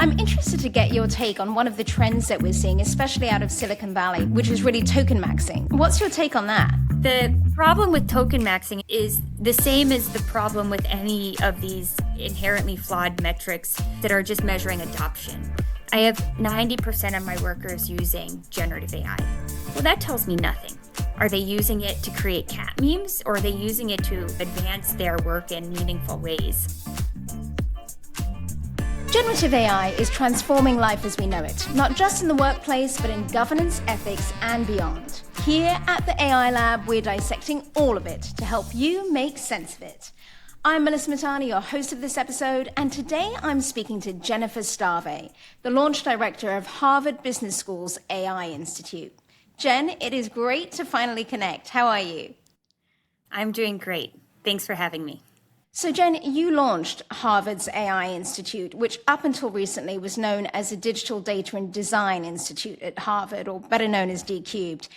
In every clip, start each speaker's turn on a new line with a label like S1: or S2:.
S1: I'm interested to get your take on one of the trends that we're seeing, especially out of Silicon Valley, which is really tokenmaxxing. What's your take on that?
S2: The problem with tokenmaxxing is the same as the problem with any of these inherently flawed metrics that are just measuring adoption. I have 90% of my workers using generative AI. Well, that tells me nothing. Are they using it to create cat memes, or are they using it to advance their work in meaningful ways?
S1: Generative AI is transforming life as we know it, not just in the workplace, but in governance, ethics, and beyond. Here at the AI Lab, we're dissecting all of it to help you make sense of it. I'm Melissa Mahtani, your host of this episode, and today I'm speaking to Jennifer Stave, the launch director of Harvard Business School's AI Institute. Jen, it is great to finally connect. How are you?
S2: I'm doing great. Thanks for having me.
S1: So Jen, you launched Harvard's AI Institute, which up until recently was known as the Digital Data and Design Institute at Harvard, or better known as D-Cubed.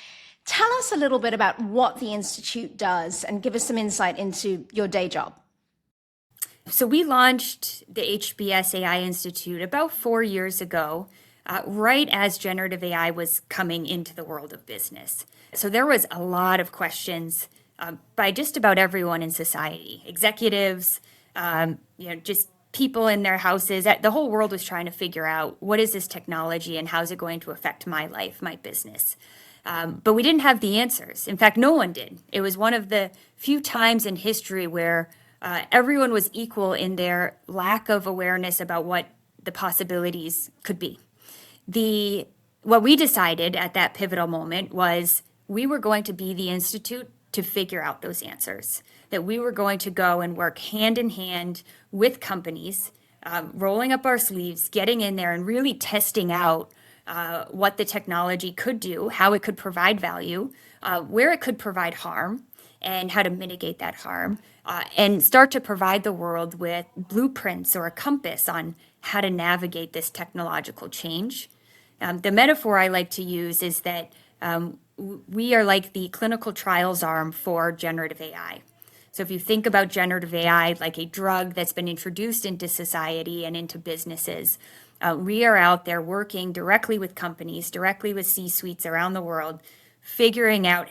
S1: Tell us a little bit about what the Institute does and give us some insight into your day job.
S2: So we launched the HBS AI Institute about 4 years ago, right as generative AI was coming into the world of business. So there was a lot of questions by just about everyone in society, executives, just people in their houses. The whole world was trying to figure out, what is this technology and how is it going to affect my life, my business? But we didn't have the answers. In fact, no one did. It was one of the few times in history where everyone was equal in their lack of awareness about what the possibilities could be. What we decided at that pivotal moment was we were going to be the institute to figure out those answers, that we were going to go and work hand in hand with companies, rolling up our sleeves, getting in there and really testing out what the technology could do, how it could provide value, where it could provide harm, and how to mitigate that harm, and start to provide the world with blueprints or a compass on how to navigate this technological change. The metaphor I like to use is that we are like the clinical trials arm for generative AI. So if you think about generative AI like a drug that's been introduced into society and into businesses, we are out there working directly with companies, directly with C-suites around the world, figuring out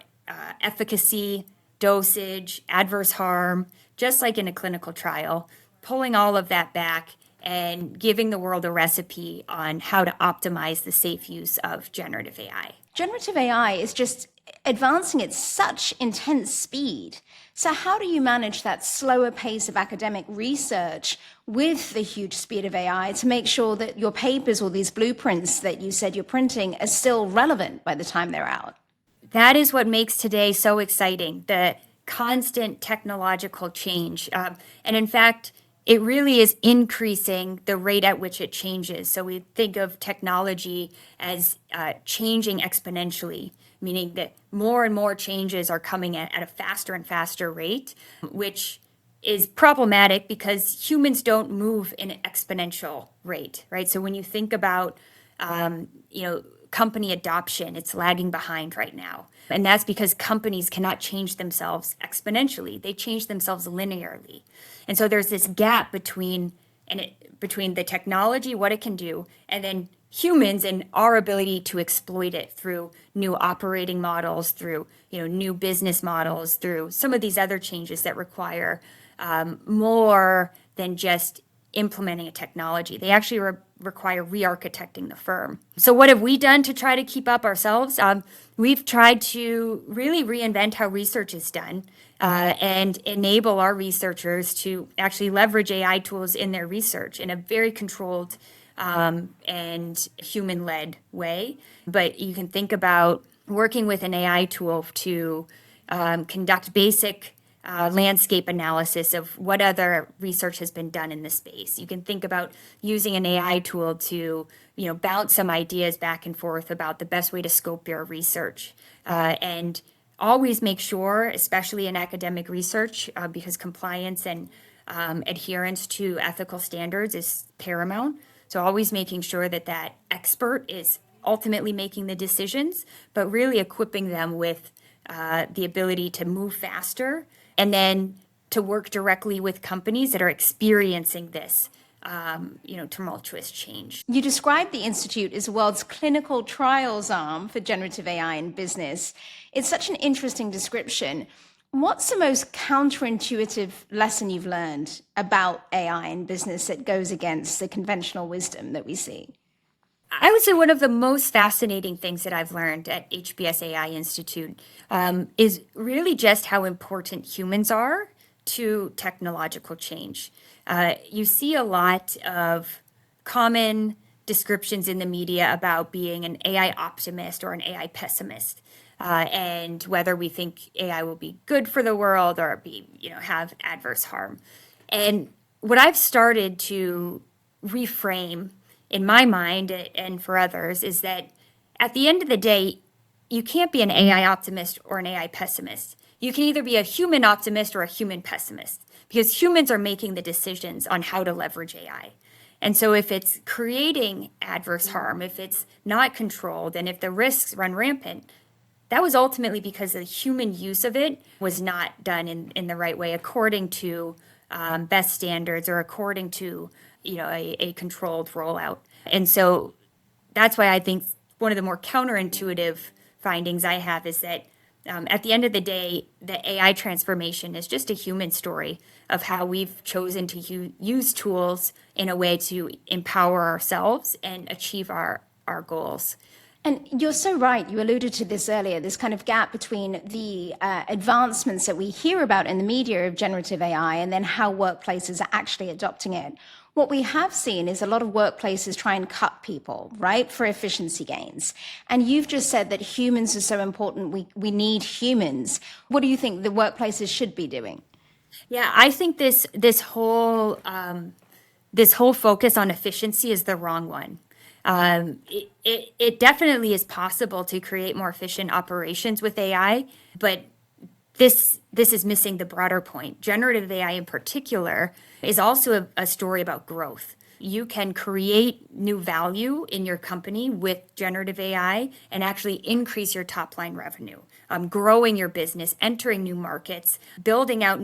S2: efficacy, dosage, adverse harm, just like in a clinical trial, pulling all of that back and giving the world a recipe on how to optimize the safe use of generative AI.
S1: Generative AI is just advancing at such intense speed. So how do you manage that slower pace of academic research with the huge speed of AI to make sure that your papers or these blueprints that you said you're printing are still relevant by the time they're out?
S2: That is what makes today so exciting, the constant technological change. And in fact, it really is increasing the rate at which it changes. So we think of technology as changing exponentially, meaning that more and more changes are coming at a faster and faster rate, which is problematic because humans don't move in an exponential rate, right? So when you think about, company adoption, it's lagging behind right now. And that's because companies cannot change themselves exponentially. They change themselves linearly. And so there's this gap between the technology, what it can do, and then humans and our ability to exploit it through new operating models, through new business models, through some of these other changes that require more than just implementing a technology. They actually require re-architecting the firm. So what have we done to try to keep up ourselves? We've tried to really reinvent how research is done and enable our researchers to actually leverage AI tools in their research in a very controlled and human-led way. But you can think about working with an AI tool to conduct basic landscape analysis of what other research has been done in the space. You can think about using an AI tool to, bounce some ideas back and forth about the best way to scope your research. And always make sure, especially in academic research, because compliance and adherence to ethical standards is paramount. So always making sure that that expert is ultimately making the decisions, but really equipping them with the ability to move faster and then to work directly with companies that are experiencing this tumultuous change.
S1: You described the Institute as the world's clinical trials arm for generative AI in business. It's such an interesting description. What's the most counterintuitive lesson you've learned about AI in business that goes against the conventional wisdom that we see?
S2: I would say one of the most fascinating things that I've learned at HBS AI Institute is really just how important humans are to technological change. You see a lot of common descriptions in the media about being an AI optimist or an AI pessimist, and whether we think AI will be good for the world or have adverse harm. And what I've started to reframe in my mind and for others is that at the end of the day, you can't be an AI optimist or an AI pessimist. You can either be a human optimist or a human pessimist because humans are making the decisions on how to leverage AI. And so if it's creating adverse harm, if it's not controlled, and if the risks run rampant, that was ultimately because the human use of it was not done in the right way according to best standards or according to a controlled rollout. And so that's why I think one of the more counterintuitive findings I have is that at the end of the day, the AI transformation is just a human story of how we've chosen to use tools in a way to empower ourselves and achieve our goals.
S1: And you're so right. You alluded to this earlier, this kind of gap between the advancements that we hear about in the media of generative AI and then how workplaces are actually adopting it. What we have seen is a lot of workplaces try and cut people, right, for efficiency gains. And you've just said that humans are so important. We need humans. What do you think the workplaces should be doing?
S2: Yeah, I think this whole focus on efficiency is the wrong one. It definitely is possible to create more efficient operations with AI, but this is missing the broader point. Generative AI in particular is also a story about growth. You can create new value in your company with generative AI and actually increase your top line revenue, growing your business, entering new markets, building out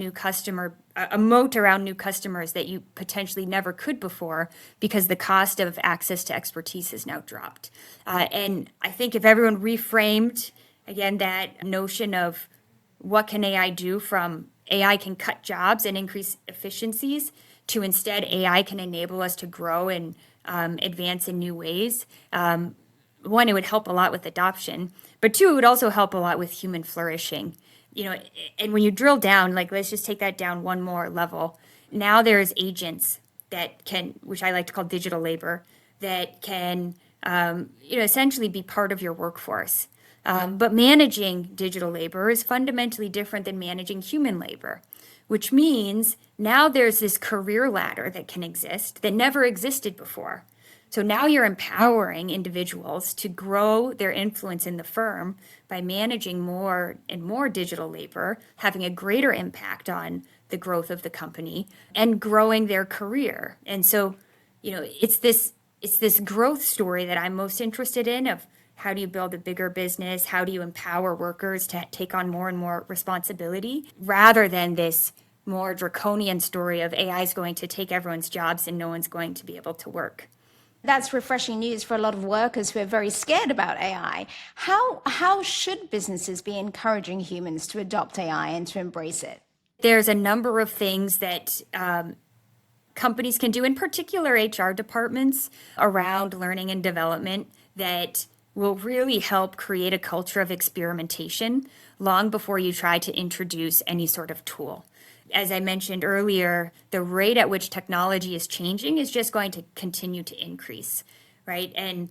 S2: a moat around new customers that you potentially never could before because the cost of access to expertise has now dropped. And I think if everyone reframed, again, that notion of what can AI do from AI can cut jobs and increase efficiencies to instead AI can enable us to grow and advance in new ways. One, it would help a lot with adoption, but two, it would also help a lot with human flourishing. And when you drill down, let's just take that down one more level. Now there's agents that can, which I like to call digital labor, that can essentially be part of your workforce. But managing digital labor is fundamentally different than managing human labor, which means now there's this career ladder that can exist that never existed before. So now you're empowering individuals to grow their influence in the firm by managing more and more digital labor, having a greater impact on the growth of the company and growing their career. And so, it's this growth story that I'm most interested in of how do you build a bigger business? How do you empower workers to take on more and more responsibility rather than this more draconian story of AI is going to take everyone's jobs and no one's going to be able to work.
S1: That's refreshing news for a lot of workers who are very scared about AI. How should businesses be encouraging humans to adopt AI and to embrace it?
S2: There's a number of things that companies can do, in particular HR departments, around learning and development that will really help create a culture of experimentation long before you try to introduce any sort of tool. As I mentioned earlier, the rate at which technology is changing is just going to continue to increase, right? And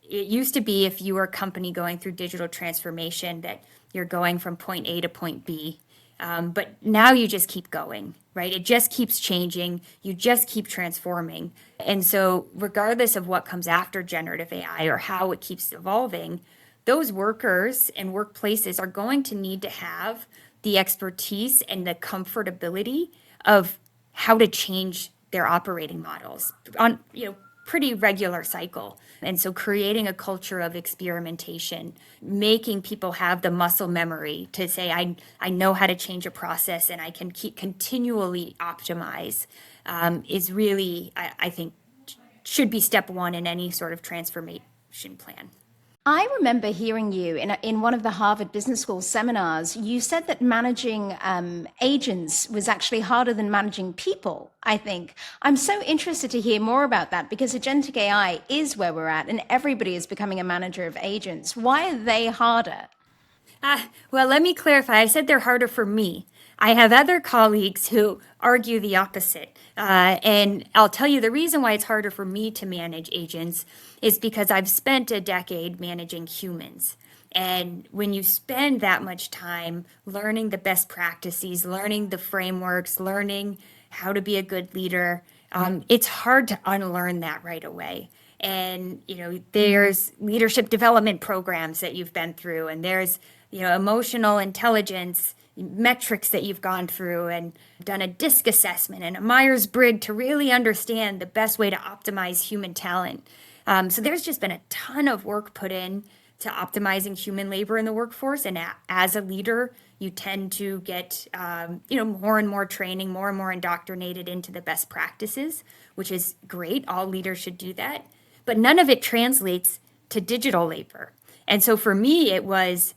S2: it used to be if you were a company going through digital transformation that you're going from point A to point B. But now you just keep going, right? It just keeps changing. You just keep transforming. And so regardless of what comes after generative AI or how it keeps evolving, those workers and workplaces are going to need to have the expertise and the comfortability of how to change their operating models on, pretty regular cycle. And so creating a culture of experimentation, making people have the muscle memory to say, I know how to change a process and I can continually optimize is really, I think, should be step one in any sort of transformation plan.
S1: I remember hearing you in one of the Harvard Business School seminars. You said that managing agents was actually harder than managing people, I think. I'm so interested to hear more about that because agentic AI is where we're at and everybody is becoming a manager of agents. Why are they harder?
S2: Well, let me clarify. I said they're harder for me. I have other colleagues who argue the opposite. And I'll tell you the reason why it's harder for me to manage agents is because I've spent a decade managing humans. And when you spend that much time learning the best practices, learning the frameworks, learning how to be a good leader, it's hard to unlearn that right away. And, there's leadership development programs that you've been through, and there's, emotional intelligence metrics that you've gone through and done a DISC assessment and a Myers-Briggs to really understand the best way to optimize human talent. So there's just been a ton of work put in to optimizing human labor in the workforce. And as a leader, you tend to get, more and more training, more and more indoctrinated into the best practices, which is great. All leaders should do that. But none of it translates to digital labor. And so for me, it was,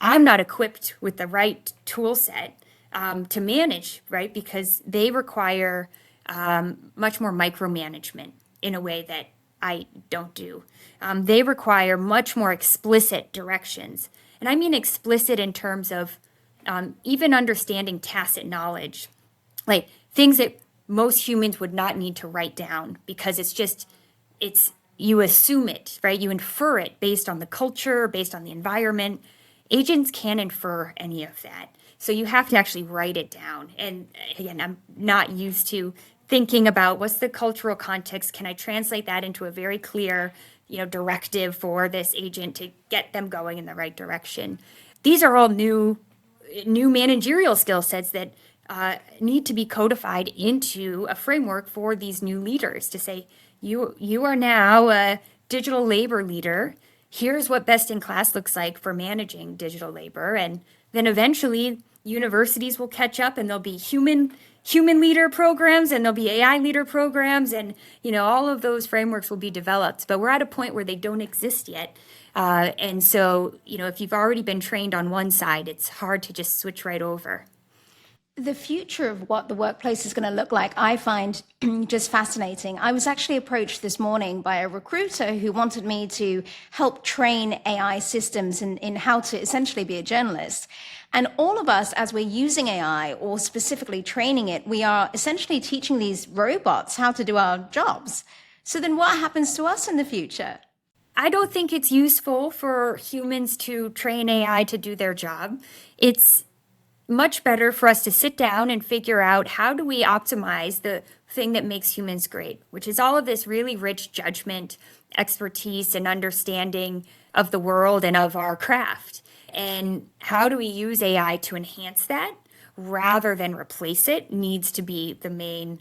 S2: I'm not equipped with the right tool set to manage, right? Because they require much more micromanagement in a way that I don't do. They require much more explicit directions. And I mean explicit in terms of even understanding tacit knowledge, like things that most humans would not need to write down because you assume it, right? You infer it based on the culture, based on the environment. Agents can't infer any of that. So you have to actually write it down. And again, I'm not used to thinking about what's the cultural context. Can I translate that into a very clear, directive for this agent to get them going in the right direction? These are all new managerial skill sets that need to be codified into a framework for these new leaders to say, you are now a digital labor leader. Here's what best in class looks like for managing digital labor. And then eventually universities will catch up and there'll be human leader programs and there'll be AI leader programs and, all of those frameworks will be developed. But we're at a point where they don't exist yet. And so, if you've already been trained on one side, it's hard to just switch right over.
S1: The future of what the workplace is going to look like, I find just fascinating. I was actually approached this morning by a recruiter who wanted me to help train AI systems in how to essentially be a journalist. And all of us, as we're using AI or specifically training it, we are essentially teaching these robots how to do our jobs. So then what happens to us in the future?
S2: I don't think it's useful for humans to train AI to do their job. It's much better for us to sit down and figure out how do we optimize the thing that makes humans great, which is all of this really rich judgment, expertise, and understanding of the world and of our craft. And how do we use AI to enhance that rather than replace it needs to be the main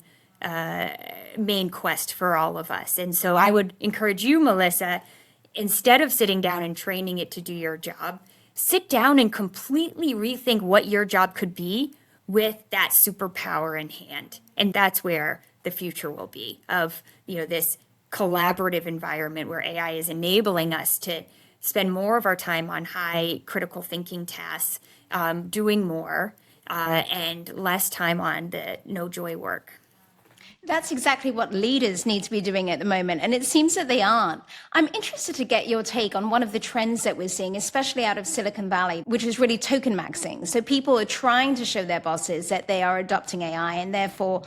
S2: quest for all of us. And so I would encourage you, Melissa, instead of sitting down and training it to do your job, sit down and completely rethink what your job could be with that superpower in hand. And that's where the future will be of, this collaborative environment where AI is enabling us to spend more of our time on high critical thinking tasks, doing more, and less time on the no joy work.
S1: That's exactly what leaders need to be doing at the moment, and it seems that they aren't. I'm interested to get your take on one of the trends that we're seeing, especially out of Silicon Valley, which is really tokenmaxxing. So people are trying to show their bosses that they are adopting AI and therefore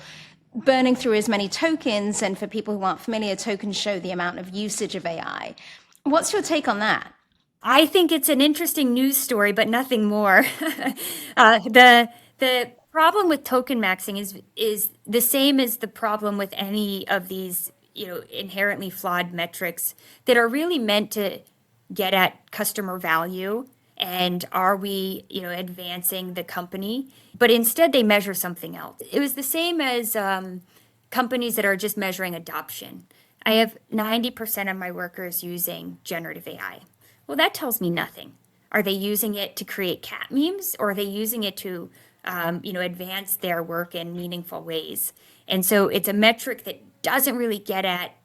S1: burning through as many tokens, and for people who aren't familiar, tokens show the amount of usage of AI. What's your take on that?
S2: I think it's an interesting news story, but nothing more. The problem with tokenmaxxing is the same as the problem with any of these, inherently flawed metrics that are really meant to get at customer value and are we, advancing the company? But instead they measure something else. It was the same as companies that are just measuring adoption. I have 90% of my workers using generative AI. Well, that tells me nothing. Are they using it to create cat memes or are they using it to advance their work in meaningful ways? And so it's a metric that doesn't really get at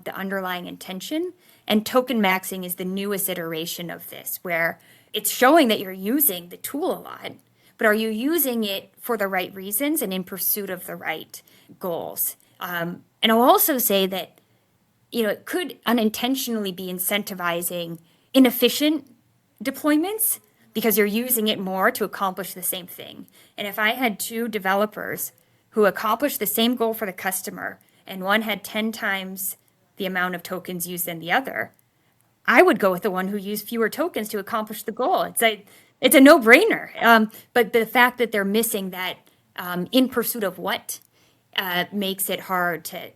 S2: the underlying intention. And Tokenmaxxing is the newest iteration of this, where it's showing that you're using the tool a lot, but are you using it for the right reasons and in pursuit of the right goals? And I'll also say that, it could unintentionally be incentivizing inefficient deployments because you're using it more to accomplish the same thing. And if I had two developers who accomplished the same goal for the customer and one had 10 times the amount of tokens used than the other, I would go with the one who used fewer tokens to accomplish the goal. It's a no-brainer. But the fact that they're missing that in pursuit of what makes it hard to,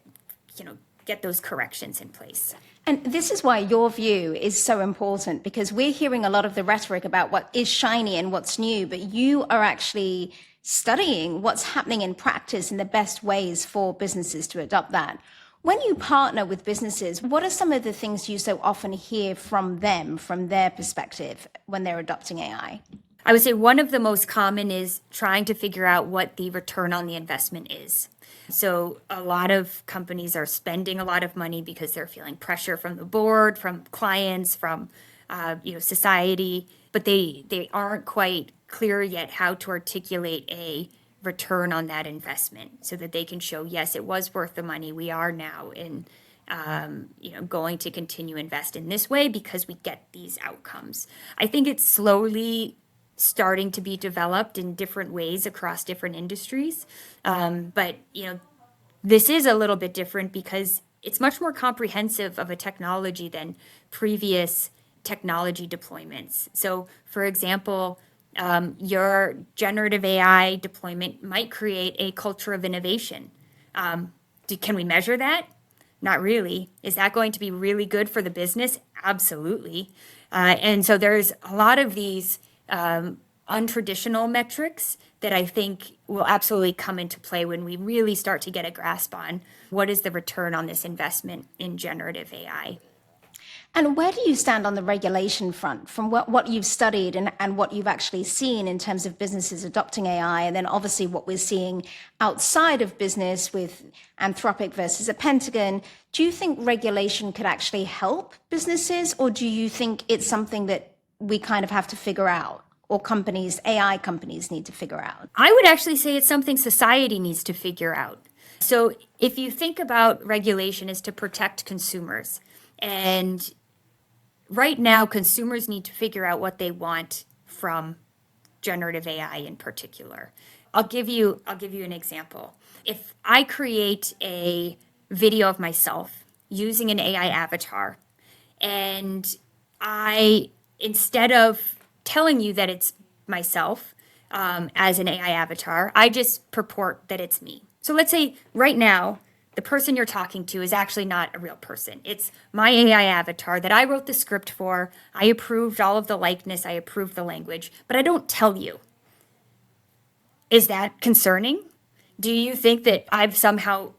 S2: get those corrections in place.
S1: And this is why your view is so important, because we're hearing a lot of the rhetoric about what is shiny and what's new, but you are actually studying what's happening in practice and the best ways for businesses to adopt that. When you partner with businesses, what are some of the things you so often hear from them, from their perspective, when they're adopting AI?
S2: I would say one of the most common is trying to figure out what the return on the investment is. So a lot of companies are spending a lot of money because they're feeling pressure from the board, from clients, from society, but they aren't quite clear yet how to articulate a return on that investment so that they can show, yes, it was worth the money. We are now going to continue invest in this way because we get these outcomes. I think it's slowly starting to be developed in different ways across different industries. But this is a little bit different because it's much more comprehensive of a technology than previous technology deployments. So, for example, your generative AI deployment might create a culture of innovation. Can we measure that? Not really. Is that going to be really good for the business? Absolutely. And so there's a lot of these untraditional metrics that I think will absolutely come into play when we really start to get a grasp on what is the return on this investment in generative AI.
S1: And where do you stand on the regulation front from what you've studied and what you've actually seen in terms of businesses adopting AI, and then obviously what we're seeing outside of business with Anthropic versus a Pentagon? Do you think regulation could actually help businesses, or do you think it's something that we kind of have to figure out, or AI companies need to figure out?
S2: I would actually say it's something society needs to figure out. So if you think about regulation is to protect consumers, and right now consumers need to figure out what they want from generative AI in particular. I'll give you an example. If I create a video of myself using an AI avatar, and instead of telling you that it's myself as an AI avatar, I just purport that it's me. So let's say right now, the person you're talking to is actually not a real person. It's my AI avatar that I wrote the script for. I approved all of the likeness. I approved the language, but I don't tell you. Is that concerning? Do you think that I've somehow,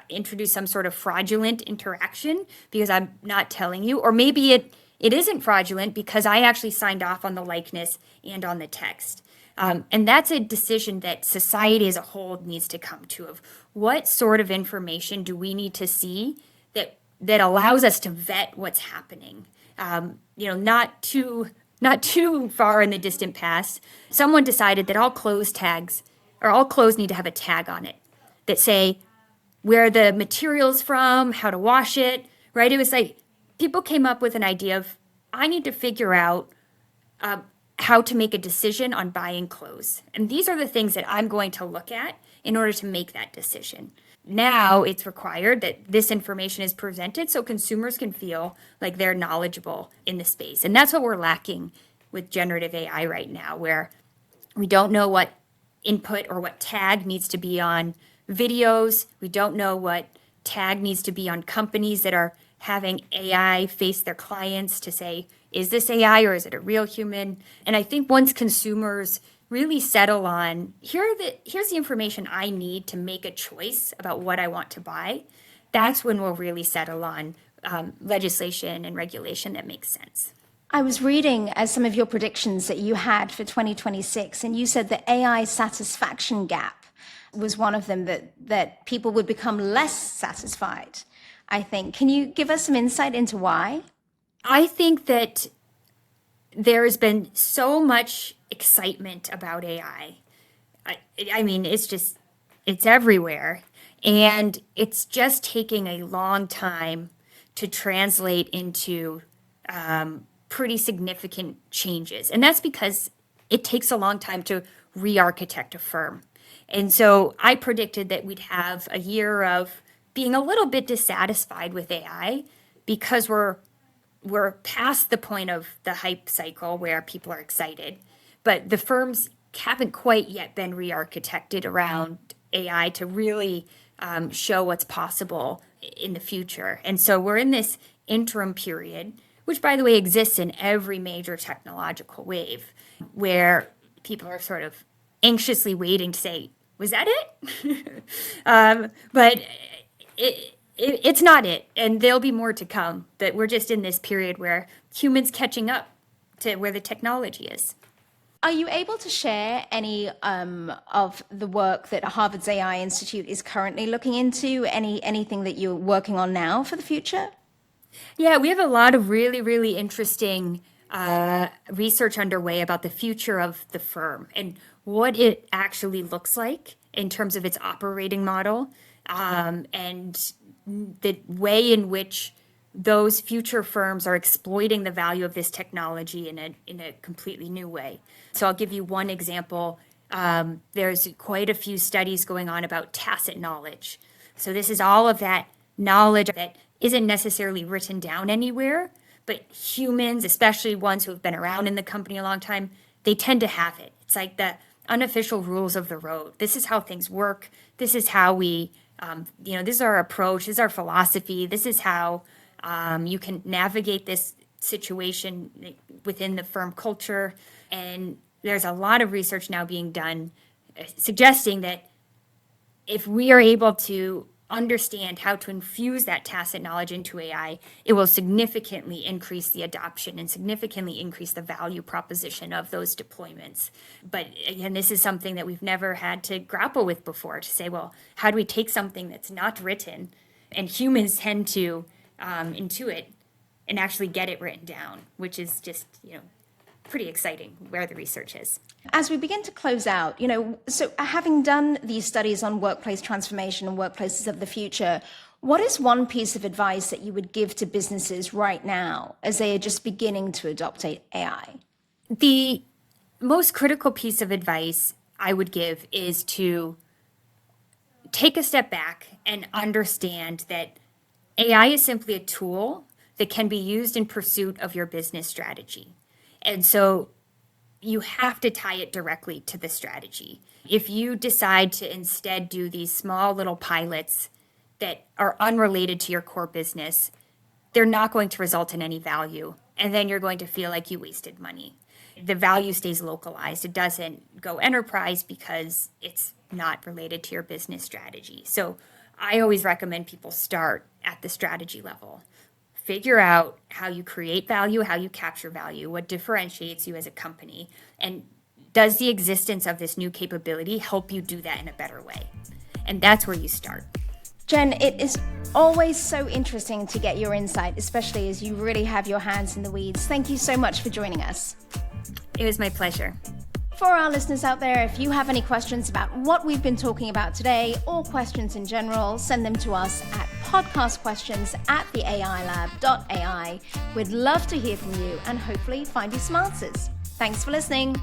S2: introduced some sort of fraudulent interaction because I'm not telling you? Or maybe it isn't fraudulent because I actually signed off on the likeness and on the text. And that's a decision that society as a whole needs to come to, of what sort of information do we need to see that allows us to vet what's happening. Not too far in the distant past, someone decided that all clothes need to have a tag on it that say where the material's from, how to wash it, right? It was like people came up with an idea of, I need to figure out how to make a decision on buying clothes. And these are the things that I'm going to look at in order to make that decision. Now it's required that this information is presented so consumers can feel like they're knowledgeable in the space. And that's what we're lacking with generative AI right now, where we don't know what input or what tag needs to be on videos. We don't know what tag needs to be on companies that are having AI face their clients to say, is this AI or is it a real human? And I think once consumers really settle on, here's the information I need to make a choice about what I want to buy, that's when we'll really settle on legislation and regulation that makes sense.
S1: I was reading some of your predictions that you had for 2026, and you said the AI satisfaction gap was one of them, that people would become less satisfied, I think. Can you give us some insight into why?
S2: I think that there's been so much excitement about AI. I mean, it's everywhere. And it's just taking a long time to translate into pretty significant changes. And that's because it takes a long time to re-architect a firm. And so I predicted that we'd have a year of being a little bit dissatisfied with AI because we're past the point of the hype cycle where people are excited, but the firms haven't quite yet been re-architected around AI to really show what's possible in the future. And so we're in this interim period, which, by the way, exists in every major technological wave, where people are sort of anxiously waiting to say, was that it? But it's not it, and there'll be more to come. But we're just in this period where humans catching up to where the technology is.
S1: Are you able to share any of the work that Harvard's AI Institute is currently looking into? Anything that you're working on now for the future?
S2: Yeah, we have a lot of really, really interesting research underway about the future of the firm and what it actually looks like in terms of its operating model, and the way in which those future firms are exploiting the value of this technology in a completely new way. So I'll give you one example. There's quite a few studies going on about tacit knowledge. So this is all of that knowledge that isn't necessarily written down anywhere, but humans, especially ones who have been around in the company a long time, they tend to have it. It's like the unofficial rules of the road. This is how things work. This is how we, this is our approach. This is our philosophy. This is how you can navigate this situation within the firm culture. And there's a lot of research now being done suggesting that if we are able to understand how to infuse that tacit knowledge into AI, it will significantly increase the adoption and significantly increase the value proposition of those deployments. But again, this is something that we've never had to grapple with before, to say, well, how do we take something that's not written, and humans tend to intuit, and actually get it written down, which is just, pretty exciting where the research is.
S1: As we begin to close out, so having done these studies on workplace transformation and workplaces of the future, what is one piece of advice that you would give to businesses right now as they are just beginning to adopt AI?
S2: The most critical piece of advice I would give is to take a step back and understand that AI is simply a tool that can be used in pursuit of your business strategy. And so you have to tie it directly to the strategy. If you decide to instead do these small little pilots that are unrelated to your core business, they're not going to result in any value. And then you're going to feel like you wasted money. The value stays localized. It doesn't go enterprise because it's not related to your business strategy. So I always recommend people start at the strategy level. Figure out how you create value, how you capture value, what differentiates you as a company, and does the existence of this new capability help you do that in a better way? And that's where you start.
S1: Jen, it is always so interesting to get your insight, especially as you really have your hands in the weeds. Thank you so much for joining us.
S2: It was my pleasure.
S1: For our listeners out there, if you have any questions about what we've been talking about today, or questions in general, send them to us at podcastquestions@theailab.ai. We'd love to hear from you and hopefully find you some answers. Thanks for listening.